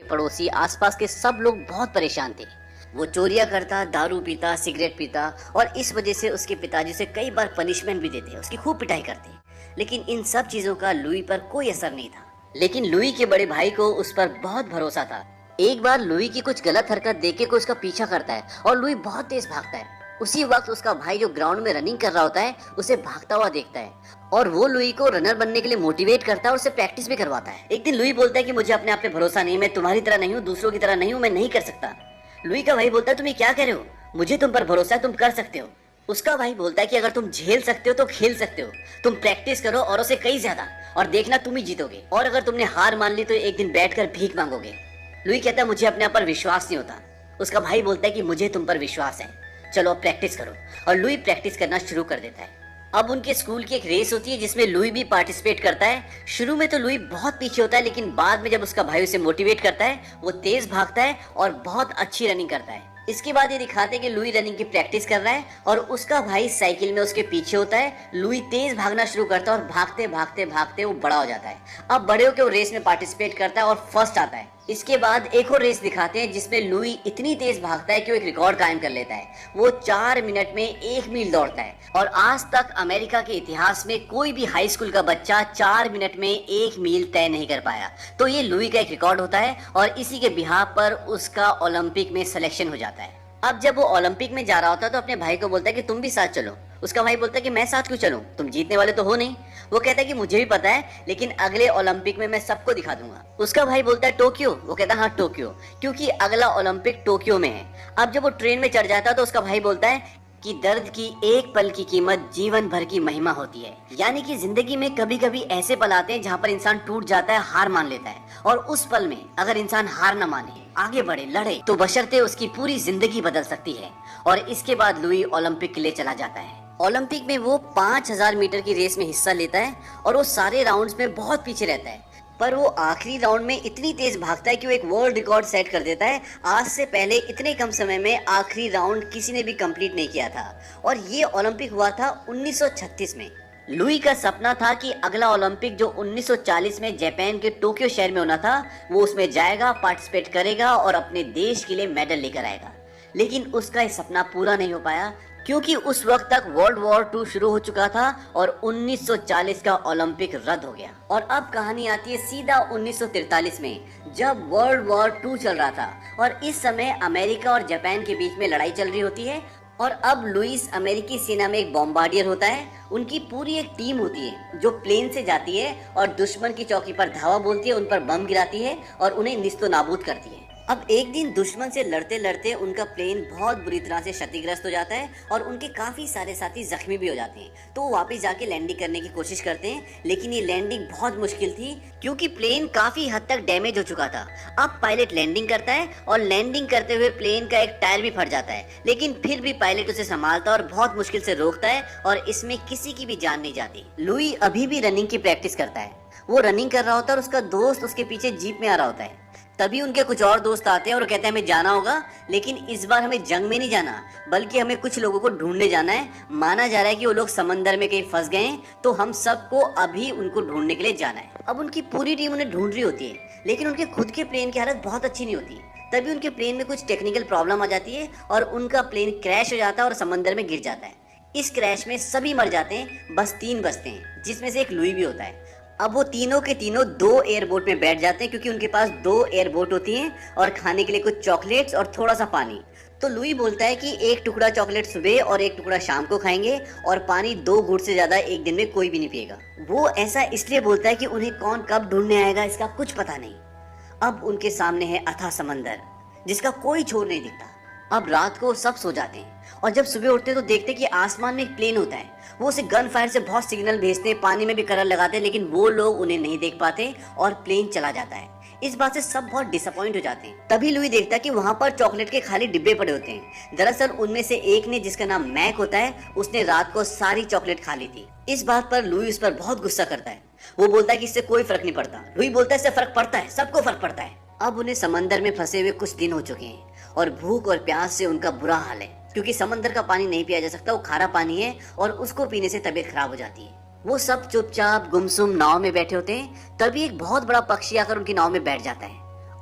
पड़ोसी, आसपास के सब लोग बहुत परेशान थे। वो चोरियां करता, दारू पीता, सिगरेट पीता और इस वजह से उसके पिताजी से कई बार पनिशमेंट भी देते, उसकी खूब पिटाई करते। लेकिन इन सब चीजों का लुई पर कोई असर नहीं था। लेकिन लुई के बड़े भाई को उस पर बहुत भरोसा था। एक बार लुई की कुछ गलत हरकत देख के कोई उसका पीछा करता है और लुई बहुत तेज भागता है। उसी वक्त उसका भाई जो ग्राउंड में रनिंग कर रहा होता है उसे भागता हुआ देखता है और वो लुई को रनर बनने के लिए मोटिवेट करता है और उसे प्रैक्टिस भी करवाता है। एक दिन लुई बोलता है कि मुझे अपने आप पे भरोसा नहीं, मैं तुम्हारी तरह नहीं हूँ, दूसरों की तरह नहीं हूँ, मैं नहीं कर सकता। लुई का भाई बोलता है तुम ये क्या कह रहे हो, मुझे तुम पर भरोसा है, तुम कर सकते हो। उसका भाई बोलता है कि अगर तुम झेल सकते हो तो खेल सकते हो, तुम प्रैक्टिस करो और उसे कई ज्यादा, और देखना तुम ही जीतोगे, और अगर तुमने हार मान ली तो एक दिन बैठकर भीख मांगोगे। लुई कहता है मुझे अपने आप पर विश्वास नहीं होता। उसका भाई बोलता है कि मुझे तुम पर विश्वास है, चलो अब प्रैक्टिस करो। और लुई प्रैक्टिस करना शुरू कर देता है। अब उनके स्कूल की एक रेस होती है जिसमें लुई भी पार्टिसिपेट करता है। शुरू में तो लुई बहुत पीछे होता है, लेकिन बाद में जब उसका भाई उसे मोटिवेट करता है वो तेज भागता है और बहुत अच्छी रनिंग करता है। इसके बाद ये दिखाते हैं कि लुई रनिंग की प्रैक्टिस कर रहा है और उसका भाई साइकिल में उसके पीछे होता है। लुई तेज भागना शुरू करता है और भागते भागते भागते वो बड़ा हो जाता है। अब बड़े होकर वो रेस में पार्टिसिपेट करता है और फर्स्ट आता है। इसके बाद एक और रेस दिखाते हैं जिसमें लुई इतनी तेज भागता है कि वो एक रिकॉर्ड कायम कर लेता है। वो 4 मिनट में 1 मील दौड़ता है और आज तक अमेरिका के इतिहास में कोई भी हाई स्कूल का बच्चा 4 मिनट में 1 मील तय नहीं कर पाया। तो ये लुई का एक रिकॉर्ड होता है और इसी के बिहाफ पर उसका ओलंपिक में सिलेक्शन हो जाता है। अब जब वो ओलंपिक में जा रहा होता है तो अपने भाई को बोलता है कि तुम भी साथ चलो। उसका भाई बोलता है कि मैं साथ क्यों चलूं, तुम जीतने वाले तो हो नहीं। वो कहता है कि मुझे भी पता है, लेकिन अगले ओलंपिक में मैं सबको दिखा दूंगा। उसका भाई बोलता है टोक्यो। वो कहता है हाँ टोक्यो, क्योंकि अगला ओलंपिक टोक्यो में है। अब जब वो ट्रेन में चढ़ जाता है तो उसका भाई बोलता है कि दर्द की एक पल की कीमत जीवन भर की महिमा होती है। यानी कि जिंदगी में कभी कभी ऐसे पल आते हैं जहाँ पर इंसान टूट जाता है, हार मान लेता है, और उस पल में अगर इंसान हार न माने, आगे बढ़े, लड़े, तो बशर्ते उसकी पूरी जिंदगी बदल सकती है। और इसके बाद लुई ओलंपिक के लिए चला जाता है। ओलंपिक में वो 5000 मीटर की रेस में हिस्सा लेता है और वो सारे राउंड्स में बहुत पीछे रहता है, पर वो आखिरी राउंड में इतनी तेज भागता है कि वो एक वर्ल्ड रिकॉर्ड सेट कर देता है। आज से पहले इतने कम समय में आखिरी राउंड किसी ने भी कंप्लीट नहीं किया था, और ये ओलंपिक हुआ था 1936 में। लुई का सपना था कि अगला ओलंपिक जो 1940 में जापान के टोक्यो शहर में होना था, वो उसमें जाएगा, पार्टिसिपेट करेगा और अपने देश के लिए मेडल लेकर आएगा। लेकिन उसका ये सपना पूरा नहीं हो पाया, क्योंकि उस वक्त तक वर्ल्ड वॉर 2 शुरू हो चुका था और 1940 का ओलंपिक रद्द हो गया। और अब कहानी आती है सीधा 1943 में, जब वर्ल्ड वॉर 2 चल रहा था और इस समय अमेरिका और जापान के बीच में लड़ाई चल रही होती है। और अब लुइस अमेरिकी सेना में एक बॉम्बार्डियर होता है। उनकी पूरी एक टीम होती है जो प्लेन से जाती है और दुश्मन की चौकी पर धावा बोलती है, उन पर बम गिराती है और उन्हें निस्तो नाबूद करती है। अब एक दिन दुश्मन से लड़ते लड़ते उनका प्लेन बहुत बुरी तरह से क्षतिग्रस्त हो जाता है और उनके काफी सारे साथी जख्मी भी हो जाते हैं। तो वो वापस जाके लैंडिंग करने की कोशिश करते हैं, लेकिन ये लैंडिंग बहुत मुश्किल थी क्योंकि प्लेन काफी हद तक डैमेज हो चुका था। अब पायलट लैंडिंग करता है और लैंडिंग करते हुए प्लेन का एक टायर भी फट जाता है, लेकिन फिर भी पायलट उसे संभालता और बहुत मुश्किल से रोकता है और इसमें किसी की भी जान नहीं जाती। लुई अभी भी रनिंग की प्रैक्टिस करता है। वो रनिंग कर रहा होता है और उसका दोस्त उसके पीछे जीप में आ रहा होता है। तभी उनके कुछ और दोस्त आते हैं और कहते हैं हमें जाना होगा, लेकिन इस बार हमें जंग में नहीं जाना, बल्कि हमें कुछ लोगों को ढूंढने जाना है। माना जा रहा है कि वो लोग समंदर में कहीं फंस गए हैं, तो हम सबको अभी उनको ढूंढने के लिए जाना है। अब उनकी पूरी टीम उन्हें ढूंढ रही होती है, लेकिन उनके खुद के प्लेन की हालत बहुत अच्छी नहीं होती। तभी उनके प्लेन में कुछ टेक्निकल प्रॉब्लम आ जाती है और उनका प्लेन क्रैश हो जाता है और समंदर में गिर जाता है। इस क्रैश में सभी मर जाते हैं, बस 3 बचते हैं, जिसमें से एक लुई भी होता है। अब वो तीनों के तीनों 2 एयरबोट में बैठ जाते हैं, क्योंकि उनके पास 2 एयरबोट होती हैं और खाने के लिए कुछ चॉकलेट्स और थोड़ा सा पानी। तो लुई बोलता है कि एक टुकड़ा चॉकलेट सुबह और एक टुकड़ा शाम को खाएंगे और पानी 2 घूंट से ज्यादा एक दिन में कोई भी नहीं पिएगा। वो ऐसा इसलिए बोलता है कि उन्हें कौन कब ढूंढने आएगा इसका कुछ पता नहीं। अब उनके सामने है अथाह समंदर, जिसका कोई छोर नहीं दिखता। अब रात को सब सो जाते हैं और जब सुबह उठते हैं तो देखते हैं कि आसमान में एक प्लेन होता है। वो उसे गन फायर से बहुत सिग्नल भेजते हैं, पानी में भी करंट लगाते हैं, लेकिन वो लोग उन्हें नहीं देख पाते और प्लेन चला जाता है। इस बात से सब बहुत डिसअपॉइंट हो जाते हैं। तभी लुई देखता है कि वहाँ पर चॉकलेट के खाली डिब्बे पड़े होते हैं। दरअसल उनमें से एक ने, जिसका नाम मैक होता है, उसने रात को सारी चॉकलेट खा ली थी। इस बात पर लुई उस पर बहुत गुस्सा करता है। वो बोलता है कि इससे कोई फर्क नहीं पड़ता। लुई बोलता है इससे फर्क पड़ता है, सबको फर्क पड़ता है। अब उन्हें समंदर में फंसे हुए कुछ दिन हो चुके हैं और भूख और प्यास से उनका बुरा हाल है, क्योंकि समंदर का पानी नहीं पिया जा सकता, वो खारा पानी है और उसको पीने से तबीयत खराब हो जाती है। वो सब चुपचाप गुमसुम नाव में बैठे होते हैं। तभी एक बहुत बड़ा पक्षी आकर उनकी नाव में बैठ जाता है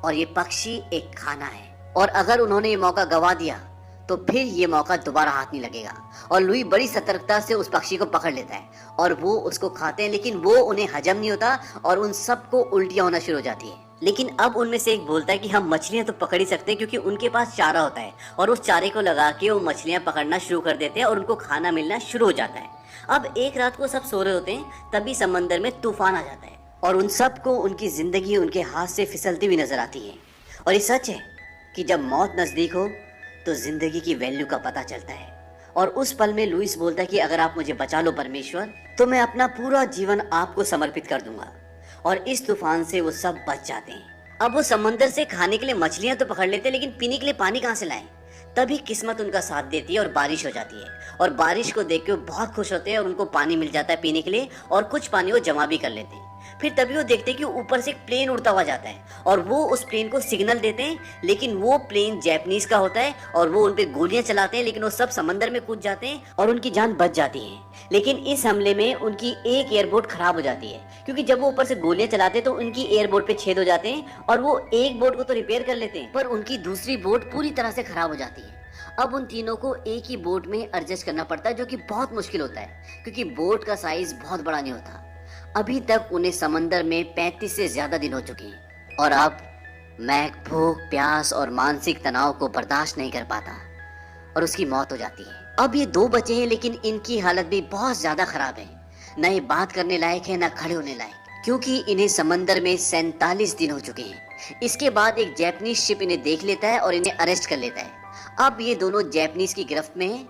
और ये पक्षी एक खाना है, और अगर उन्होंने ये मौका गवा दिया तो फिर ये मौका दोबारा हाथ नहीं लगेगा। और लुई बड़ी सतर्कता से उस पक्षी को पकड़ लेता है और वो उसको खाते हैं, लेकिन वो उन्हें हजम नहीं होता और उन सबको उल्टियां होना शुरू हो जाती है। लेकिन अब उनमें से एक बोलता है कि हम मछलियां तो पकड़ ही सकते हैं, क्योंकि उनके पास चारा होता है, और उस चारे को लगा के वो मछलियां पकड़ना शुरू कर देते हैं और उनको खाना मिलना शुरू हो जाता है। अब एक रात को सब सो रहे होते हैं, तभी समंदर में तूफान आ जाता है और उन सबको उनकी जिंदगी उनके हाथ से फिसलती हुई नजर आती है। और ये सच है कि जब मौत नजदीक हो तो जिंदगी की वैल्यू का पता चलता है। और उस पल में लुइस बोलता है कि अगर आप मुझे बचा लो परमेश्वर, तो मैं अपना पूरा जीवन आपको समर्पित कर दूंगा। और इस तूफान से वो सब बच जाते हैं। अब वो समंदर से खाने के लिए मछलियां तो पकड़ लेते हैं, लेकिन पीने के लिए पानी कहाँ से लाएं? तभी किस्मत उनका साथ देती है और बारिश हो जाती है। और बारिश को देख के वो बहुत खुश होते हैं और उनको पानी मिल जाता है पीने के लिए, और कुछ पानी वो जमा भी कर लेते हैं। फिर तभी वो देखते हैं कि ऊपर से एक प्लेन उड़ता हुआ जाता है और वो उस प्लेन को सिग्नल देते हैं, लेकिन वो प्लेन जैपनीज का होता है और वो उन पे गोलियां चलाते हैं, लेकिन वो सब समंदर में कूद जाते हैं और उनकी जान बच जाती है। लेकिन इस हमले में उनकी एक एयरबोट खराब हो जाती है, क्योंकि जब वो ऊपर से गोलियां चलाते हैं तो उनकी एयरबोट पे छेद हो जाते हैं और वो एक बोट को तो रिपेयर कर लेते हैं, पर उनकी दूसरी बोट पूरी तरह से खराब हो जाती है। अब उन तीनों को एक ही बोट में एडजस्ट करना पड़ता है, जो कि बहुत मुश्किल होता है, क्योंकि बोट का साइज बहुत बड़ा नहीं होता। अभी तक उन्हें समंदर में 35 से ज्यादा दिन हो चुके हैं और अब मैक भूख, प्यास और मानसिक तनाव को बर्दाश्त नहीं कर पाता और उसकी मौत हो जाती है। अब ये 2 बचे हैं, लेकिन इनकी हालत भी बहुत ज्यादा खराब है। न ये बात करने लायक है, न खड़े होने लायक, क्योंकि इन्हें समंदर में 47 दिन हो चुके हैं। इसके बाद एक जैपनीज शिप इन्हें देख लेता है और इन्हें अरेस्ट कर लेता है। अब ये दोनों जैपनीज की गिरफ्त में हैं।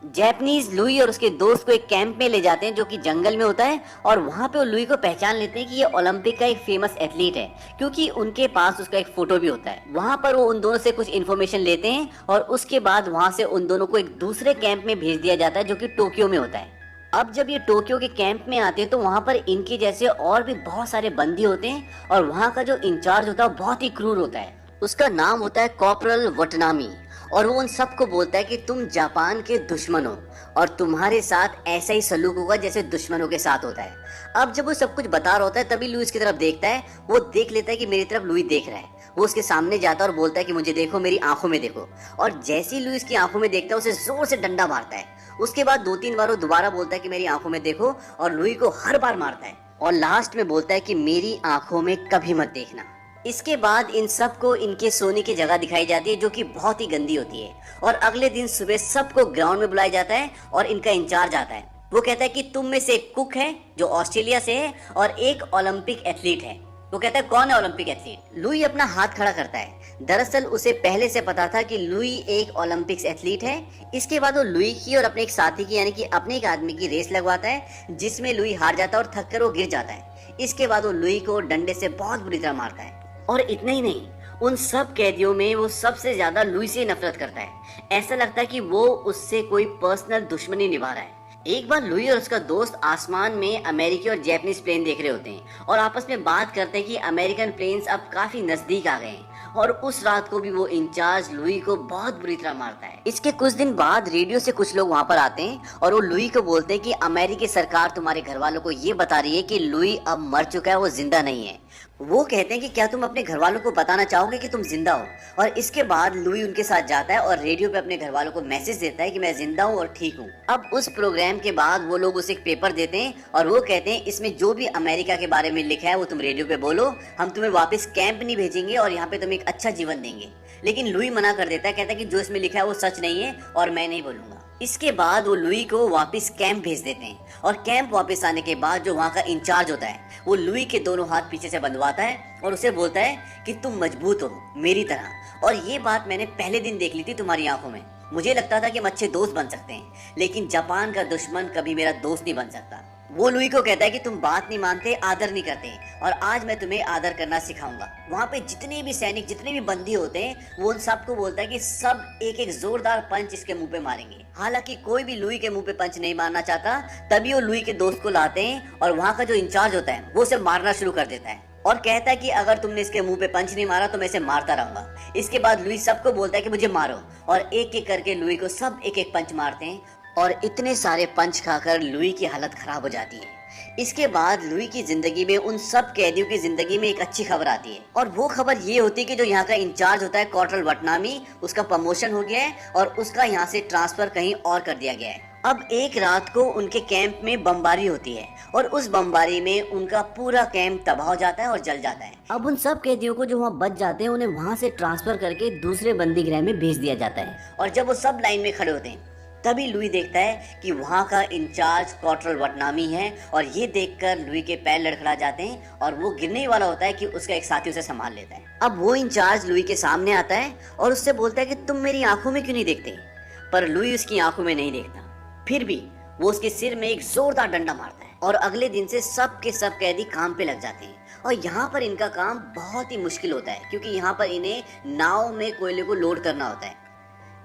जैपनीज लुई और उसके दोस्त को एक कैंप में ले जाते हैं जो कि जंगल में होता है, और वहां पे वो लुई को पहचान लेते हैं कि ये ओलंपिक का एक फेमस एथलीट है, क्योंकि उनके पास उसका एक फोटो भी होता है। वहां पर वो उन दोनों से कुछ इन्फॉर्मेशन लेते हैं और उसके बाद वहां से उन दोनों को एक दूसरे कैंप में भेज दिया जाता है जो कि टोक्यो में होता है। अब जब ये टोक्यो के कैंप में आते हैं तो वहां पर इनके जैसे और भी बहुत सारे बंदी होते हैं, और वहां का जो इंचार्ज होता है वो बहुत ही क्रूर होता है। उसका नाम होता है कॉर्पोरल वटनामी, और वो उन सबको बोलता है कि तुम जापान के दुश्मन हो और तुम्हारे साथ ऐसा ही सलूक होगा जैसे दुश्मनों के साथ होता है। अब जब वो सब कुछ बता रहा होता है तभी लुइस की तरफ देखता है। वो देख लेता है कि मेरी तरफ लुई देख रहा है। वो उसके सामने जाता है और बोलता है कि मुझे देखो, मेरी आंखों में देखो। और जैसे ही लुइस की आंखों में देखता है उसे जोर से डंडा मारता है। उसके बाद 2-3 बार वो दोबारा बोलता है कि मेरी आंखों में देखो, और लुई को हर बार मारता है और लास्ट में बोलता है कि मेरी आंखों में कभी मत देखना। इसके बाद इन सबको इनके सोने की जगह दिखाई जाती है जो कि बहुत ही गंदी होती है, और अगले दिन सुबह सबको ग्राउंड में बुलाया जाता है और इनका इंचार्ज आता है। वो कहता है कि तुम में से एक कुक है जो ऑस्ट्रेलिया से है और एक ओलंपिक एथलीट है। वो कहता है कौन है ओलंपिक एथलीट? लुई अपना हाथ खड़ा करता है। दरअसल उसे पहले से पता था कि लुई एक ओलंपिक्स एथलीट है। इसके बाद वो लुई की और अपने एक साथी की, यानी कि अपने एक आदमी की रेस लगवाता है, जिसमें लुई हार जाता है और थक कर वो गिर जाता है। इसके बाद वो लुई को डंडे से बहुत बुरी तरह मारता है। और इतना ही नहीं, उन सब कैदियों में वो सबसे ज्यादा लुई से नफरत करता है। ऐसा लगता है कि वो उससे कोई पर्सनल दुश्मनी निभा रहा है। एक बार लुई और उसका दोस्त आसमान में अमेरिकी और जैपनीज प्लेन देख रहे होते हैं और आपस में बात करते हैं कि अमेरिकन प्लेन्स अब काफी नजदीक आ गए हैं, और उस रात को भी वो इंचार्ज लुई को बहुत बुरी तरह मारता है। इसके कुछ दिन बाद रेडियो से कुछ लोग वहाँ पर आते हैं और वो लुई को बोलते हैं कि अमेरिकी सरकार तुम्हारे घर वालों को ये बता रही है कि लुई अब मर चुका है, वो जिंदा नहीं है। वो कहते हैं कि क्या तुम अपने घर वालों को बताना चाहोगे कि तुम जिंदा हो? और इसके बाद लुई उनके साथ जाता है और रेडियो पे अपने घर वालों को मैसेज देता है कि मैं जिंदा हूँ और ठीक हूँ। अब उस प्रोग्राम के बाद वो लोग उसे एक पेपर देते हैं और वो कहते हैं इसमें जो भी अमेरिका के बारे में लिखा है वो तुम रेडियो पे बोलो, हम तुम्हें वापस कैंप नहीं भेजेंगे और यहाँ पे तुम्हें एक अच्छा जीवन देंगे। लेकिन लुई मना कर देता है, कहता है कि जो इसमें लिखा है वो सच नहीं है और मैं नहीं बोलूंगा। इसके बाद वो लुई को वापस कैंप भेज देते हैं, और कैंप वापस आने के बाद जो वहाँ का इंचार्ज होता है वो लुई के दोनों हाथ पीछे से बंधवाता है और उसे बोलता है कि तुम मजबूत हो मेरी तरह। और ये बात मैंने पहले दिन देख ली थी तुम्हारी आंखों में। मुझे लगता था कि हम अच्छे दोस्त बन सकते हैं, लेकिन जापान का दुश्मन कभी मेरा दोस्त नहीं बन सकता। वो लुई को कहता है कि तुम बात नहीं मानते, आदर नहीं करते, और आज मैं तुम्हें आदर करना सिखाऊंगा। वहाँ पे जितने भी सैनिक, जितने भी बंदी होते हैं, वो उन सबको बोलता है कि सब एक एक जोरदार पंच इसके मुंह पे मारेंगे। हालांकि कोई भी लुई के मुंह पे पंच नहीं मारना चाहता। तभी वो लुई के दोस्त को लाते हैं और वहाँ का जो इंचार्ज होता है वो उसे मारना शुरू कर देता है और कहता है कि अगर तुमने इसके मुंह पे पंच नहीं मारा तो मैं इसे मारता रहूंगा। इसके बाद लुई सबको बोलता है कि मुझे मारो, और एक एक करके लुई को सब एक एक पंच मारते हैं, और इतने सारे पंच खाकर लुई की हालत खराब हो जाती है। इसके बाद लुई की जिंदगी में उन सब कैदियों की जिंदगी में एक अच्छी खबर आती है, और वो खबर ये होती है कि जो यहाँ का इंचार्ज होता है कॉर्टल वटनामी, उसका प्रमोशन हो गया है और उसका यहाँ से ट्रांसफर कहीं और कर दिया गया है। अब एक रात को उनके कैंप में बमबारी होती है और उस बमबारी में उनका पूरा कैंप तबाह हो जाता है और जल जाता है। अब उन सब कैदियों को जो वहाँ बच जाते हैं उन्हें वहाँ से ट्रांसफर करके दूसरे बंदी गृह में भेज दिया जाता है। और जब वो सब लाइन में खड़े होते हैं तभी लुई देखता है कि वहाँ का इंचार्ज कॉर्टल वटनामी है, और ये देखकर लुई के पैर लड़खड़ा जाते हैं और वो गिरने वाला होता है कि उसका एक साथी उसे संभाल लेता है। अब वो इंचार्ज लुई के सामने आता है और उससे बोलता है कि तुम मेरी आंखों में क्यों नहीं देखते, पर लुई उसकी आंखों में नहीं देखता। फिर भी वो उसके सिर में एक जोरदार डंडा मारता है और अगले दिन से सब के सब कैदी काम पे लग जाते हैं। और यहाँ पर इनका काम बहुत ही मुश्किल होता है क्योंकि यहाँ पर इन्हें नाव में कोयले को लोड करना होता है।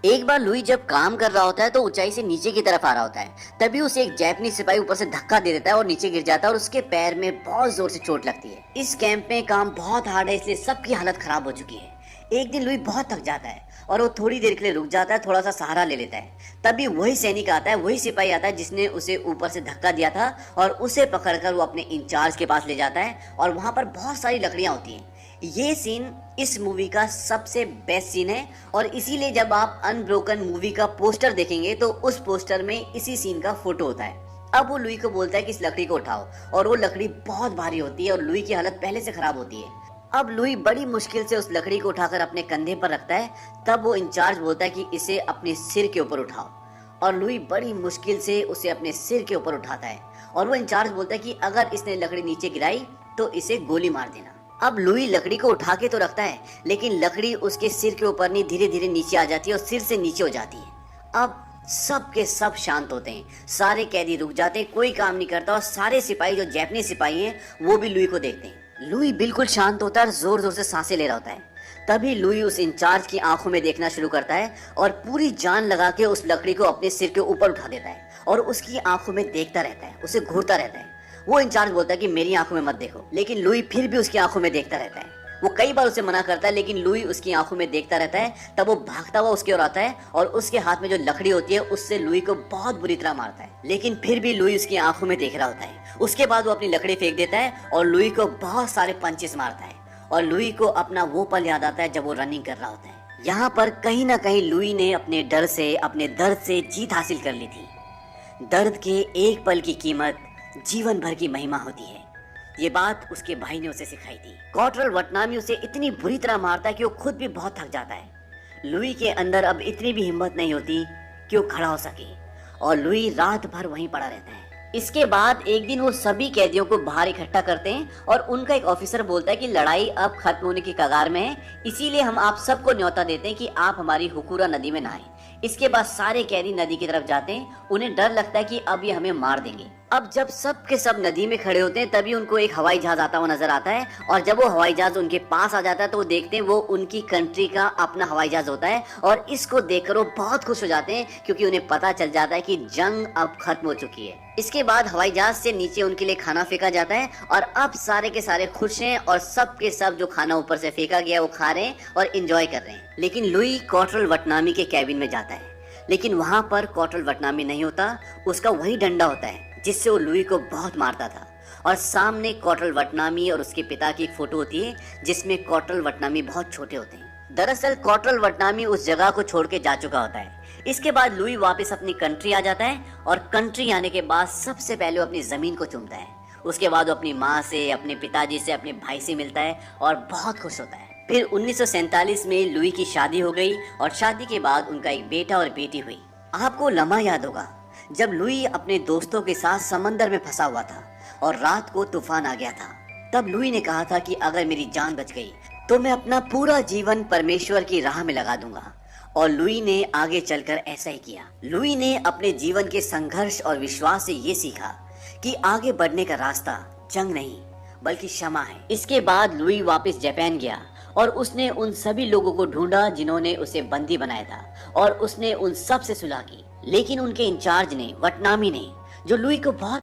एक बार लुई जब काम कर रहा होता है तो ऊंचाई से नीचे की तरफ आ रहा होता है, तभी उसे एक जापानी सिपाही ऊपर से धक्का दे देता है और नीचे गिर जाता है और उसके पैर में बहुत जोर से चोट लगती है। इस कैंप में काम बहुत हार्ड है, इसलिए सबकी हालत खराब हो चुकी है। एक दिन लुई बहुत थक जाता है और वो थोड़ी देर के लिए रुक जाता है, थोड़ा सा सहारा ले लेता है। तभी वही सैनिक आता है, वही सिपाही आता है जिसने उसे ऊपर से धक्का दिया था, और उसे पकड़कर वो अपने इंचार्ज के पास ले जाता है और वहां पर बहुत सारी लकड़ियां होती हैं। ये सीन इस मूवी का सबसे बेस्ट सीन है, और इसीलिए जब आप अनब्रोकन मूवी का पोस्टर देखेंगे तो उस पोस्टर में इसी सीन का फोटो होता है। अब वो लुई को बोलता है कि इस लकड़ी को उठाओ, और वो लकड़ी बहुत भारी होती है और लुई की हालत पहले से खराब होती है। अब लुई बड़ी मुश्किल से उस लकड़ी को उठाकर अपने कंधे पर रखता है। तब वो इंचार्ज बोलता है कि इसे अपने सिर के ऊपर उठाओ, और लुई बड़ी मुश्किल से उसे अपने सिर के ऊपर उठाता है। और वो इंचार्ज बोलता है कि अगर इसने लकड़ी नीचे गिराई तो इसे गोली मार देना। अब लुई लकड़ी को उठा के तो रखता है, लेकिन लकड़ी उसके सिर के ऊपर नहीं, धीरे धीरे नीचे आ जाती है और सिर से नीचे हो जाती है। अब सब के सब शांत होते हैं, सारे कैदी रुक जाते हैं, कोई काम नहीं करता, और सारे सिपाही जो जापानी सिपाही हैं वो भी लुई को देखते हैं। लुई बिल्कुल शांत होता है और जोर जोर से सांसें ले रहा होता है। तभी लुई उस इंचार्ज की आंखों में देखना शुरू करता है और पूरी जान लगा के उस लकड़ी को अपने सिर के ऊपर उठा देता है और उसकी आंखों में देखता रहता है, उसे घूरता रहता है। वो इंचार्ज बोलता है कि मेरी आंखों में मत देखो, लेकिन लुई फिर भी उसकी आंखों में देखता रहता है। वो कई बार उसे मना करता है, लेकिन लुई उसकी आंखों में देखता रहता है। तब वो भागता हुआ उसकी ओर आता है और उसके हाथ में जो लकड़ी होती है उससे लुई को बहुत बुरी तरह मारता है, लेकिन फिर भी लुई उसकी आंखों में देख रहा होता है। उसके बाद वो अपनी लकड़ी फेंक देता है और लुई को बहुत सारे पंचेस मारता है, और लुई को अपना वो पल याद आता है जब वो रनिंग कर रहा होता है। यहाँ पर कहीं ना कहीं लुई ने अपने डर से, अपने दर्द से जीत हासिल कर ली थी। दर्द के एक पल की कीमत जीवन भर की महिमा होती है। ये बात उसके भाई ने उसे सिखाई थी। कॉर्टल वटनामी उसे इतनी बुरी तरह मारता है कि वो खुद भी बहुत थक जाता है। लुई के अंदर अब इतनी भी हिम्मत नहीं होती कि वो खड़ा हो सके, और लुई रात भर वहीं पड़ा रहता है। इसके बाद एक दिन वो सभी कैदियों को बाहर इकट्ठा करते हैं और उनका एक ऑफिसर बोलता है कि लड़ाई अब खत्म होने की कगार में है, इसीलिए हम आप सबको न्योता देते हैं कि आप हमारी हुकूरा नदी में नहाएं। इसके बाद सारे कैदी नदी की तरफ जाते हैं। उन्हें डर लगता है कि अब ये हमें मार देंगे। अब जब सब के सब नदी में खड़े होते हैं तभी उनको एक हवाई जहाज आता हुआ नजर आता है, और जब वो हवाई जहाज उनके पास आ जाता है तो वो देखते हैं वो उनकी कंट्री का अपना हवाई जहाज होता है, और इसको देखकर वो बहुत खुश हो जाते हैं क्योंकि उन्हें पता चल जाता है कि जंग अब खत्म हो चुकी है। इसके बाद हवाई जहाज से नीचे उनके लिए खाना फेंका जाता है, और अब सारे के सारे खुश हैं और सब के सब जो खाना ऊपर से फेंका गया वो खा रहे हैं और एंजॉय कर रहे हैं। लेकिन लुई कॉर्टल वटनामी के कैबिन में जाता है, लेकिन वहां पर कॉर्टल वटनामी नहीं होता, उसका वही डंडा होता है जिससे वो लुई को बहुत मारता था। और सामने कॉर्टल वटनामी और उसके पिता की एक फोटो होती है जिसमें कॉर्टल वटनामी बहुत छोटे होते हैं। दरअसल कॉर्टल वटनामी उस जगह को छोड़ के जा चुका होता है। इसके बाद लुई वापस अपनी कंट्री आ जाता है, और कंट्री आने के बाद सबसे पहले वो अपनी जमीन को चूमता है। उसके बाद वो अपनी माँ से, अपने पिताजी से, अपने भाई से मिलता है और बहुत खुश होता है। फिर 1947 में लुई की शादी हो गई, और शादी के बाद उनका एक बेटा और बेटी हुई। आपको लम्हा याद होगा जब लुई अपने दोस्तों के साथ समंदर में फंसा हुआ था और रात को तूफान आ गया था। तब लुई ने कहा था कि अगर मेरी जान बच गई तो मैं अपना पूरा जीवन परमेश्वर की राह में लगा दूंगा, और लुई ने आगे चलकर ऐसा ही किया। लुई ने अपने जीवन के संघर्ष और विश्वास से ये सीखा कि आगे बढ़ने का रास्ता जंग नहीं बल्कि क्षमा है। इसके बाद लुई वापस जापान गया और उसने उन सभी लोगों को ढूंढा जिन्होंने उसे बंदी बनाया था, और उसने उन सब से सुलह की। लेकिन उनके इंचार्ज ने, वटनामी ने, जो लुई को बहुत